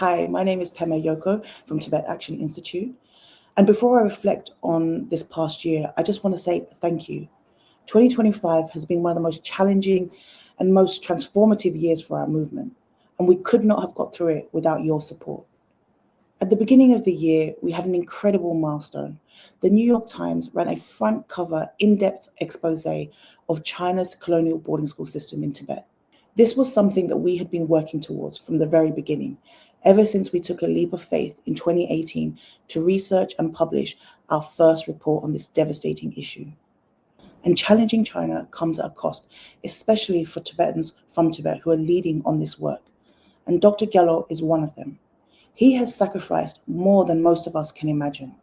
Hi, my name is Pema Yoko from Tibet Action Institute. And before I reflect on this past year, I just want to say thank you. 2025 has been one of the most challenging and most transformative years for our movement, and we could not have got through it without your support. At the beginning of the year, we had an incredible milestone. The New York Times ran a front cover, in depth expose of China's colonial boarding school system in Tibet. This was something that we had been working towards from the very beginning, ever since we took a leap of faith in 2018 to research and publish our first report on this devastating issue. And challenging China comes at a cost, especially for Tibetans from Tibet who are leading on this work. And Dr. Gello is one of them. He has sacrificed more than most of us can imagine.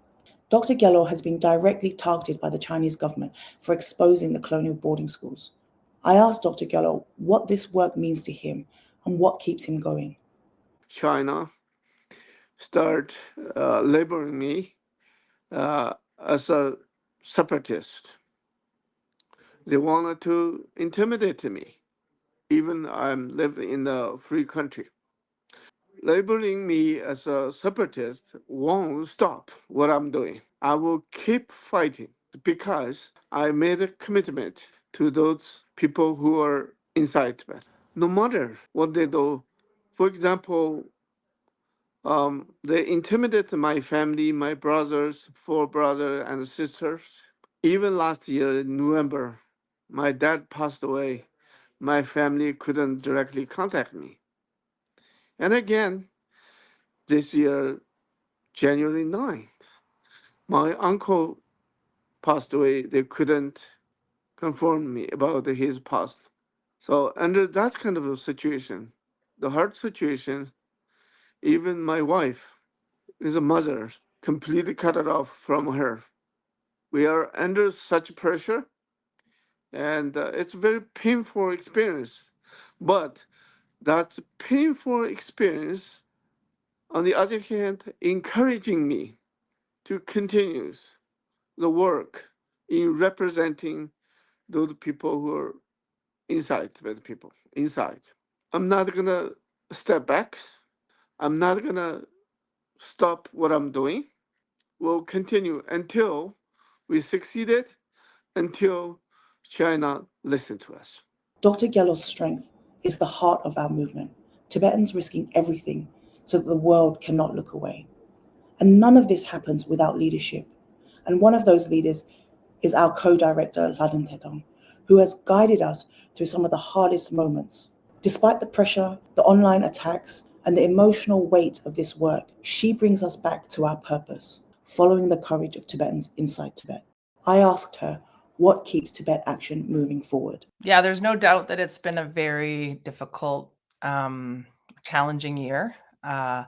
Dr. Gyal has been directly targeted by the Chinese government for exposing the colonial boarding schools. I asked Dr. Gyal what this work means to him and what keeps him going. China start labeling me as a separatist. They wanted to intimidate me, even I'm living in a free country. Labeling me as a separatist won't stop what I'm doing. I will keep fighting because I made a commitment to those people who are inside Tibet. No matter what they do, for example, they intimidated my family, my brothers, four brothers and sisters. Even last year in November, my dad passed away. My family couldn't directly contact me. And again, this year, January 9th, my uncle passed away. They couldn't confirm me about his past. So under that kind of a situation, the hard situation, even my wife is a mother, completely cut it off from her. We are under such pressure, and it's a very painful experience. But that painful experience, on the other hand, encouraging me to continue the work in representing those people who are inside, the people inside. I'm not gonna step back. I'm not gonna stop what I'm doing. We'll continue until we succeeded, until China listened to us. Dr. Gyal's strength is the heart of our movement, Tibetans risking everything so that the world cannot look away. And none of this happens without leadership. And one of those leaders is our co-director, Lhadon Tethong, who has guided us through some of the hardest moments. Despite the pressure, the online attacks, and the emotional weight of this work, she brings us back to our purpose, following the courage of Tibetans inside Tibet. I asked her what keeps Tibet Action moving forward. Yeah, there's no doubt that it's been a very difficult, challenging year. I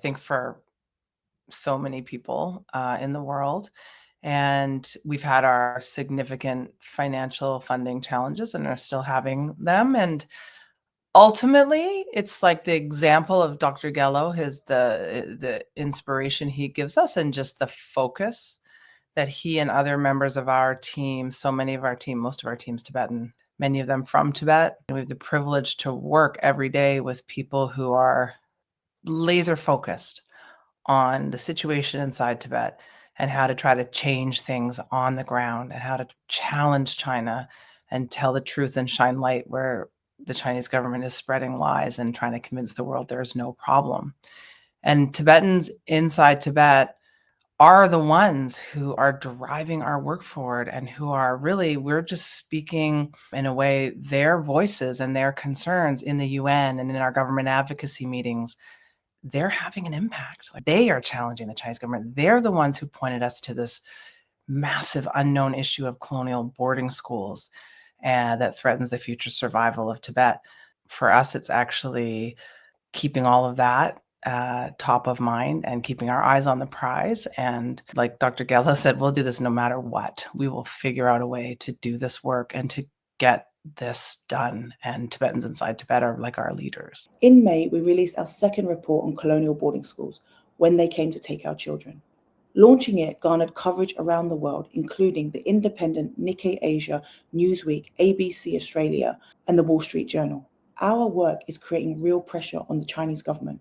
think for so many people in the world. And we've had our significant financial funding challenges and are still having them. And ultimately, it's like the example of Dr. Gello, the inspiration he gives us and just the focus that he and other members of our team, so many of our team, most of our team's Tibetan, many of them from Tibet. And we have the privilege to work every day with people who are laser focused on the situation inside Tibet and how to try to change things on the ground and how to challenge China and tell the truth and shine light where the Chinese government is spreading lies and trying to convince the world there is no problem. And Tibetans inside Tibet are the ones who are driving our work forward and who are really, we're just speaking in a way their voices and their concerns in the UN and in our government advocacy meetings. They're having an impact. Like, they are challenging the Chinese government. They're the ones who pointed us to this massive unknown issue of colonial boarding schools and that threatens the future survival of Tibet. For us, it's actually keeping all of that top of mind and keeping our eyes on the prize. And like Dr. Gello said, we'll do this no matter what. We will figure out a way to do this work and to get this done. And Tibetans inside Tibet are like our leaders. In May, we released our second report on colonial boarding schools, When They Came to Take Our Children. Launching it garnered coverage around the world, including the independent Nikkei Asia, Newsweek, ABC Australia, and the Wall Street Journal. Our work is creating real pressure on the Chinese government.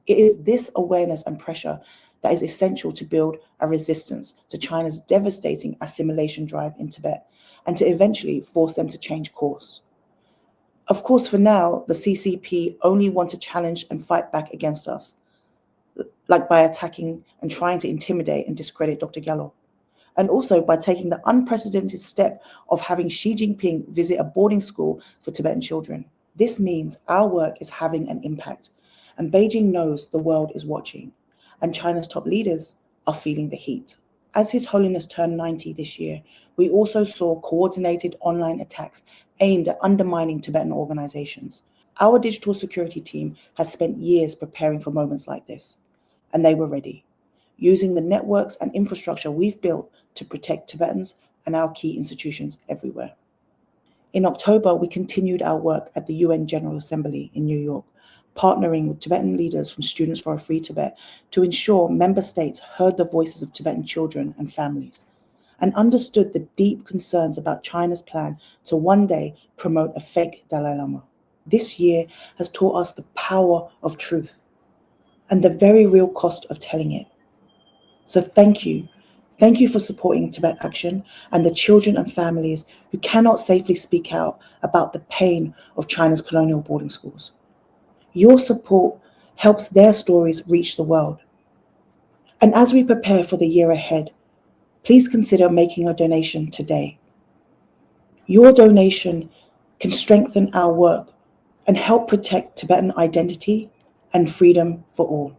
It is this awareness and pressure that is essential to build a resistance to China's devastating assimilation drive in Tibet and to eventually force them to change course. Of course, for now, the CCP only want to challenge and fight back against us, like by attacking and trying to intimidate and discredit Dr. Gyalo, and also by taking the unprecedented step of having Xi Jinping visit a boarding school for Tibetan children. This means our work is having an impact, and Beijing knows the world is watching, and China's top leaders are feeling the heat. As His Holiness turned 90 this year, we also saw coordinated online attacks aimed at undermining Tibetan organizations. Our digital security team has spent years preparing for moments like this, and they were ready, using the networks and infrastructure we've built to protect Tibetans and our key institutions everywhere. In October, we continued our work at the UN General Assembly in New York, partnering with Tibetan leaders from Students for a Free Tibet to ensure member states heard the voices of Tibetan children and families and understood the deep concerns about China's plan to one day promote a fake Dalai Lama. This year has taught us the power of truth and the very real cost of telling it. So thank you. Thank you for supporting Tibet Action and the children and families who cannot safely speak out about the pain of China's colonial boarding schools. Your support helps their stories reach the world. And as we prepare for the year ahead, please consider making a donation today. Your donation can strengthen our work and help protect Tibetan identity and freedom for all.